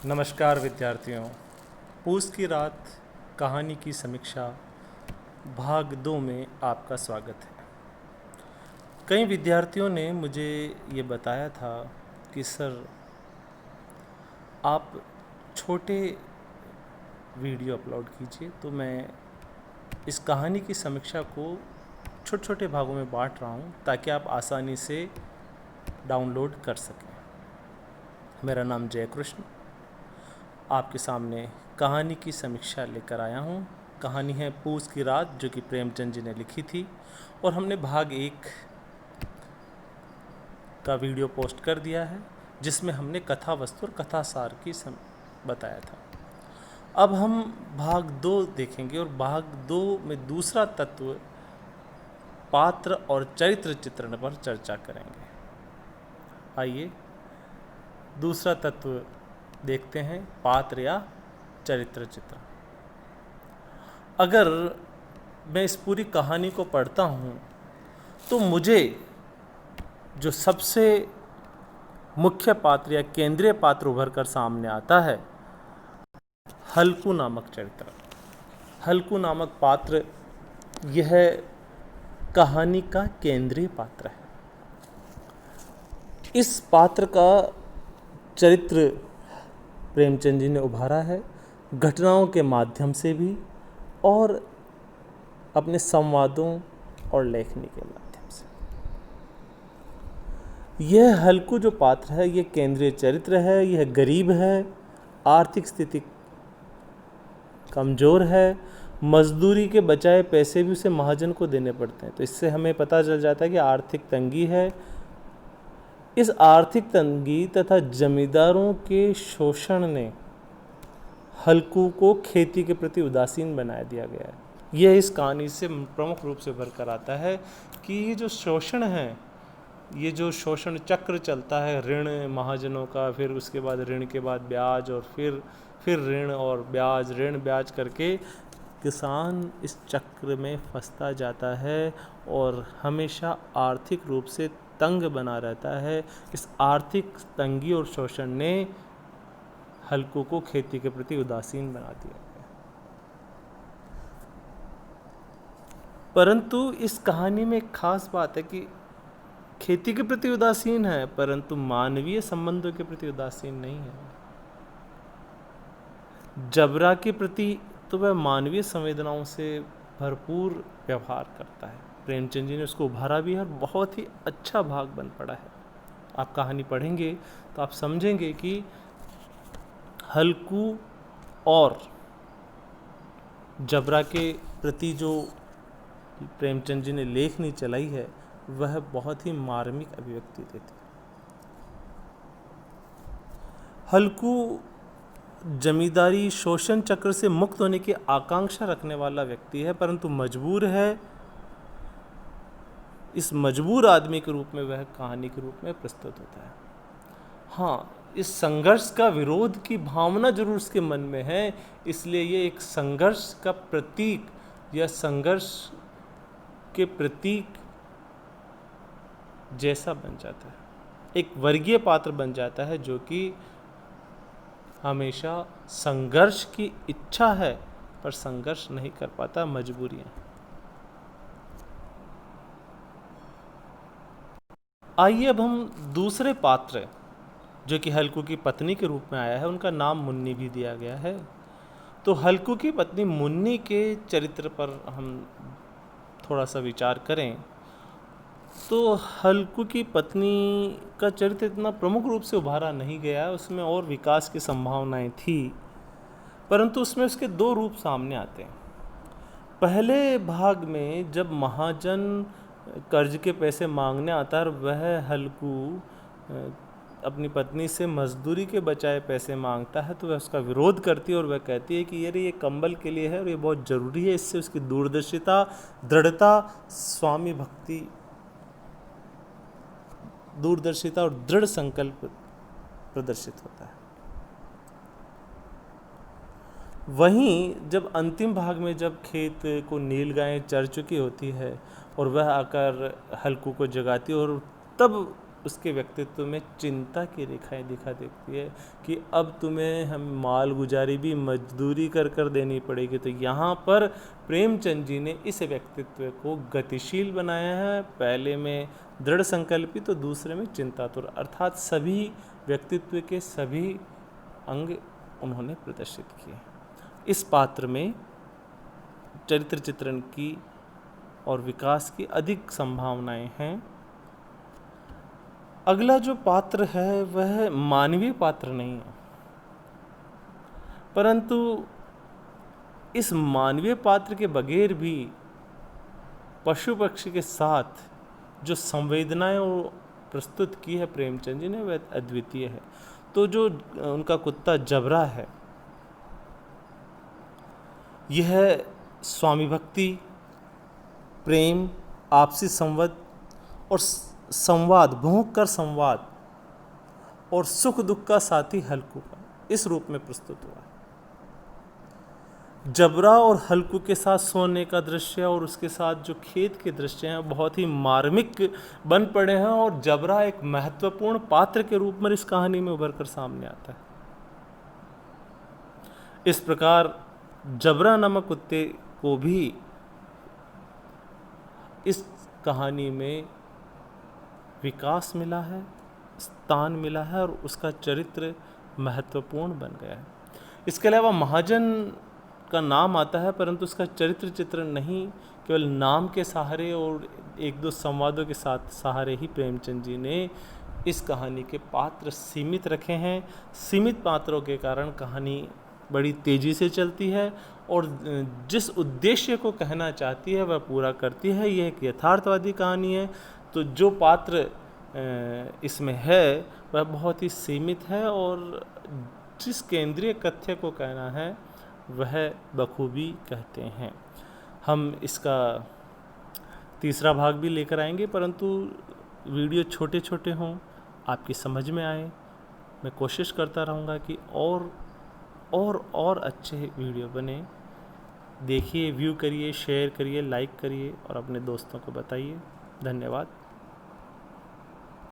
नमस्कार विद्यार्थियों। पूस की रात कहानी की समीक्षा भाग 2 में आपका स्वागत है। कई विद्यार्थियों ने मुझे ये बताया था कि सर आप छोटे वीडियो अपलोड कीजिए, तो मैं इस कहानी की समीक्षा को छोटे छोटे भागों में बांट रहा हूँ ताकि आप आसानी से डाउनलोड कर सकें। मेरा नाम जयकृष्ण आपके सामने कहानी की समीक्षा लेकर आया हूँ। कहानी है पूस की रात, जो कि प्रेमचंद जी ने लिखी थी, और हमने भाग 1 का वीडियो पोस्ट कर दिया है जिसमें हमने कथा वस्तु और कथा सार की बताया था। अब हम भाग 2 देखेंगे और भाग 2 में दूसरा तत्व पात्र और चरित्र चित्रण पर चर्चा करेंगे। आइए दूसरा तत्व देखते हैं, पात्र या चरित्र चित्रण। अगर मैं इस पूरी कहानी को पढ़ता हूँ तो मुझे जो सबसे मुख्य पात्र या केंद्रीय पात्र उभर कर सामने आता है, हल्कू नामक चरित्र। हल्कू नामक पात्र यह कहानी का केंद्रीय पात्र है। इस पात्र का चरित्र प्रेमचंद जी ने उभारा है, घटनाओं के माध्यम से भी और अपने संवादों और लेखनी के माध्यम से। यह हल्कू जो पात्र है, यह केंद्रीय चरित्र है। यह गरीब है, आर्थिक स्थिति कमज़ोर है, मजदूरी के बचाए पैसे भी उसे महाजन को देने पड़ते हैं। तो इससे हमें पता चल जाता है कि आर्थिक तंगी है। इस आर्थिक तंगी तथा जमींदारों के शोषण ने हल्कू को खेती के प्रति उदासीन बना दिया गया है। यह इस कहानी से प्रमुख रूप से उभर कर आता है कि ये जो शोषण है, ये जो शोषण चक्र चलता है, ऋण महाजनों का, फिर उसके बाद ऋण के बाद ब्याज, और फिर ऋण और ब्याज, ऋण ब्याज करके किसान इस चक्र में फंसता जाता है और हमेशा आर्थिक रूप से तंग बना रहता है। इस आर्थिक तंगी और शोषण ने हल्कू को खेती के प्रति उदासीन बना दिया। परंतु इस कहानी में एक खास बात है कि खेती के प्रति उदासीन है, परंतु मानवीय संबंधों के प्रति उदासीन नहीं है। जबरा के प्रति तो वह मानवीय संवेदनाओं से भरपूर व्यवहार करता है। प्रेमचंद जी ने उसको उभारा भी है और बहुत ही अच्छा भाग बन पड़ा है। आप कहानी पढ़ेंगे तो आप समझेंगे कि हल्कू और जबरा के प्रति जो प्रेमचंद जी ने लेखनी चलाई है, वह बहुत ही मार्मिक अभिव्यक्ति देती है। हल्कू जमींदारी शोषण चक्र से मुक्त होने की आकांक्षा रखने वाला व्यक्ति है, परंतु मजबूर है। इस मजबूर आदमी के रूप में वह कहानी के रूप में प्रस्तुत होता है। हाँ, इस संघर्ष का विरोध की भावना जरूर उसके मन में है, इसलिए ये एक संघर्ष का प्रतीक या संघर्ष के प्रतीक जैसा बन जाता है। एक वर्गीय पात्र बन जाता है जो कि हमेशा संघर्ष की इच्छा है पर संघर्ष नहीं कर पाता, मजबूरियां। आइए अब हम दूसरे पात्र जो कि हल्कू की पत्नी के रूप में आया है, उनका नाम मुन्नी भी दिया गया है। तो हल्कू की पत्नी मुन्नी के चरित्र पर हम थोड़ा सा विचार करें तो हल्कू की पत्नी का चरित्र इतना प्रमुख रूप से उभारा नहीं गया, उसमें और विकास की संभावनाएं थी, परंतु उसमें उसके 2 रूप सामने आते हैं। पहले भाग में जब महाजन कर्ज के पैसे मांगने आता है और वह हल्कू अपनी पत्नी से मजदूरी के बचाए पैसे मांगता है, तो वह उसका विरोध करती है और वह कहती है कि ये कंबल के लिए है और ये बहुत ज़रूरी है, इससे उसकी दूरदर्शिता, दृढ़ता, स्वामी भक्ति, दूरदर्शिता और दृढ़ संकल्प प्रदर्शित होता है। वहीं जब अंतिम भाग में जब खेत को नील गायें चर चुकी होती है और वह आकर हल्कू को जगाती है और तब उसके व्यक्तित्व में चिंता की रेखाएं दिखा देती है कि अब तुम्हें हम माल गुजारी भी मजदूरी कर कर देनी पड़ेगी। तो यहाँ पर प्रेमचंद जी ने इस व्यक्तित्व को गतिशील बनाया है, पहले में दृढ़ संकल्पी तो दूसरे में चिंतातुर, अर्थात सभी व्यक्तित्व के सभी अंग उन्होंने प्रदर्शित किए। इस पात्र में चरित्र चित्रण की और विकास की अधिक संभावनाएं हैं। अगला जो पात्र है वह मानवीय पात्र नहीं है, परंतु इस मानवीय पात्र के बगैर भी पशु पक्षी के साथ जो संवेदनाएं प्रस्तुत की है प्रेमचंद जी ने वह अद्वितीय है। तो जो उनका कुत्ता जबरा है, यह स्वामी भक्ति, प्रेम, आपसी संवाद और संवाद, भोंक कर संवाद और सुख दुख का साथी हल्कू का इस रूप में प्रस्तुत हुआ है। जबरा और हल्कू के साथ सोने का दृश्य और उसके साथ जो खेत के दृश्य हैं बहुत ही मार्मिक बन पड़े हैं और जबरा एक महत्वपूर्ण पात्र के रूप में इस कहानी में उभर कर सामने आता है। इस प्रकार जबरा नामक कुत्ते को भी इस कहानी में विकास मिला है, स्थान मिला है और उसका चरित्र महत्वपूर्ण बन गया है। इसके अलावा महाजन का नाम आता है परंतु उसका चरित्र चित्रण नहीं, केवल नाम के सहारे और एक दो संवादों के साथ सहारे ही प्रेमचंद जी ने इस कहानी के पात्र सीमित रखे हैं। सीमित पात्रों के कारण कहानी बड़ी तेज़ी से चलती है और जिस उद्देश्य को कहना चाहती है वह पूरा करती है। यह एक यथार्थवादी कहानी है, तो जो पात्र इसमें है वह बहुत ही सीमित है और जिस केंद्रीय कथ्य को कहना है वह बखूबी कहते हैं। हम इसका तीसरा भाग भी लेकर आएंगे, परंतु वीडियो छोटे छोटे हों, आपकी समझ में आए। मैं कोशिश करता रहूँगा कि और अच्छे वीडियो बने। देखिए, व्यू करिए, शेयर करिए, लाइक करिए और अपने दोस्तों को बताइए। धन्यवाद।